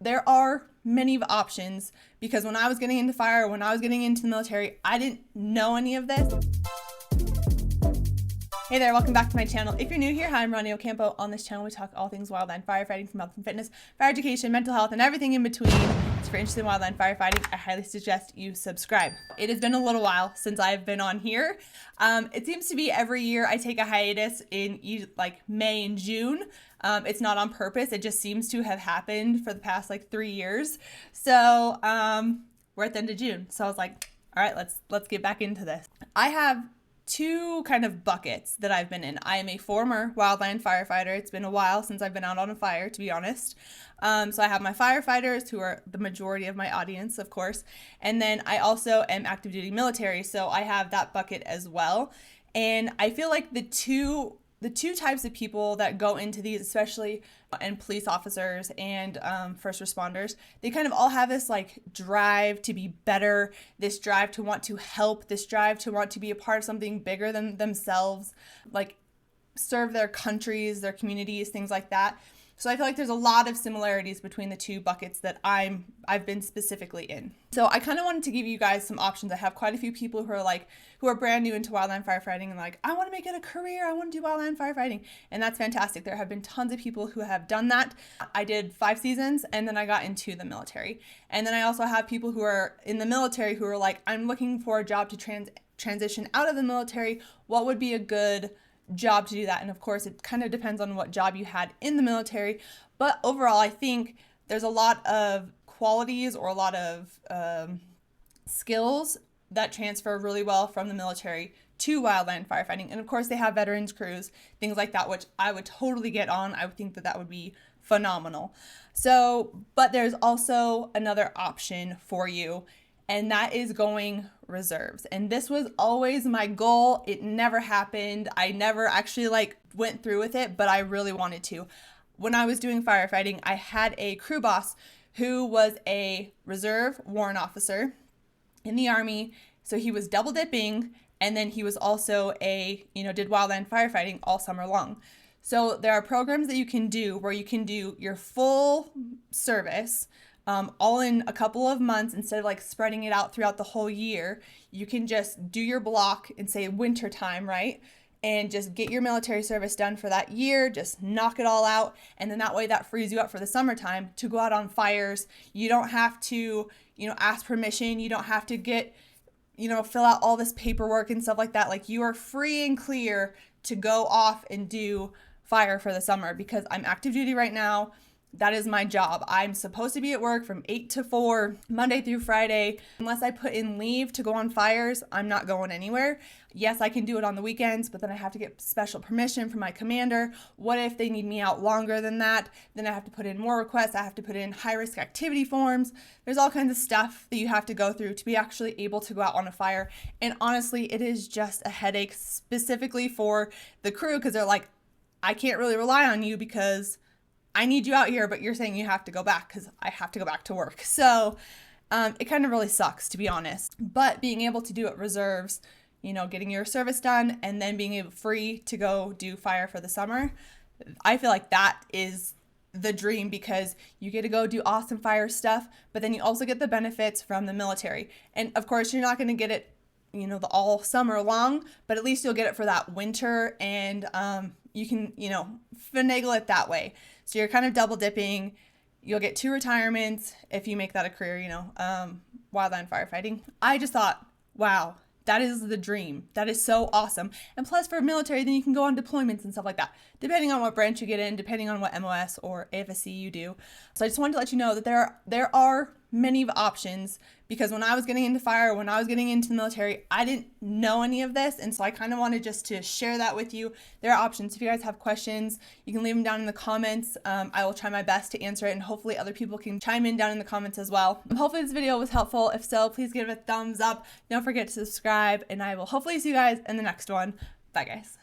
there are many options because when I was getting into fire, when I was getting into the military, I didn't know any of this. Hey there, welcome back to my channel. If you're new here, hi, I'm Ronnie Ocampo. On this channel, we talk all things wildland firefighting, from health and fitness, fire education, mental health, and everything in between. So if you're interested in wildland firefighting, I highly suggest you subscribe. It has been a little while since I've been on here. It seems to be every year I take a hiatus in like May and June. It's not on purpose. It just seems to have happened for the past like 3 years. So we're at the end of June. So I was like, all right, let's get back into this. I have two kind of buckets that I've been in. I am a former wildland firefighter. It's been a while since I've been out on a fire, to be honest. So I have my firefighters, who are the majority of my audience, of course. And then I also am active duty military, so I have that bucket as well. And I feel like the two types of people that go into these, especially and police officers and first responders, they kind of all have this like drive to be better, this drive to want to help, this drive to want to be a part of something bigger than themselves, like serve their countries, their communities, things like that. So I feel like there's a lot of similarities between the two buckets that I've been specifically in. So I kind of wanted to give you guys some options. I have quite a few people who are brand new into wildland firefighting and like, I want to make it a career. I want to do wildland firefighting. And that's fantastic. There have been tons of people who have done that. I did 5 seasons and then I got into the military. And then I also have people who are in the military who are like, I'm looking for a job to transition out of the military. What would be a good job to do that? And of course, it kind of depends on what job you had in the military. But overall, I think there's a lot of qualities or a lot of skills that transfer really well from the military to wildland firefighting. And of course, they have veterans crews, things like that, which I would totally get on. I would think that would be phenomenal. So, but there's also another option for you, and that is going reserves. And this was always my goal. It never happened. I never actually went through with it, but I really wanted to. When I was doing firefighting, I had a crew boss who was a reserve warrant officer in the Army. So he was double dipping, and then he was also did wildland firefighting all summer long. So there are programs that you can do where you can do your full service all in a couple of months instead of spreading it out throughout the whole year. You can just do your block in, say, winter time, right? And just get your military service done for that year, just knock it all out. And then that way that frees you up for the summertime to go out on fires. You don't have to, ask permission. You don't have to get, fill out all this paperwork and stuff like that. Like, you are free and clear to go off and do fire for the summer, because I'm active duty right now. That is my job. I'm supposed to be at work from 8 to 4, Monday through Friday. Unless I put in leave to go on fires, I'm not going anywhere. Yes, I can do it on the weekends, but then I have to get special permission from my commander. What if they need me out longer than that? Then I have to put in more requests. I have to put in high-risk activity forms. There's all kinds of stuff that you have to go through to be actually able to go out on a fire. And honestly, it is just a headache specifically for the crew, because they're like, I can't really rely on you because I need you out here, but you're saying you have to go back because I have to go back to work. So it kind of really sucks, to be honest. But being able to do it reserves, getting your service done and then being free to go do fire for the summer, I feel like that is the dream, because you get to go do awesome fire stuff, but then you also get the benefits from the military. And of course, you're not going to get it, the all summer long, but at least you'll get it for that winter, and you can, finagle it that way. So you're kind of double dipping. You'll get 2 retirements if you make that a career, wildland firefighting. I just thought, wow, that is the dream. That is so awesome. And plus, for military, then you can go on deployments and stuff like that, depending on what branch you get in, depending on what MOS or AFSC you do. So I just wanted to let you know that there are many options, because when I was getting into fire, when I was getting into the military, I didn't know any of this. And so I kind of wanted just to share that with you. There are options. If you guys have questions, you can leave them down in the comments. I will try my best to answer it, and hopefully other people can chime in down in the comments as well. Hopefully this video was helpful. If so, please give it a thumbs up. Don't forget to subscribe, and I will hopefully see you guys in the next one. Bye, guys.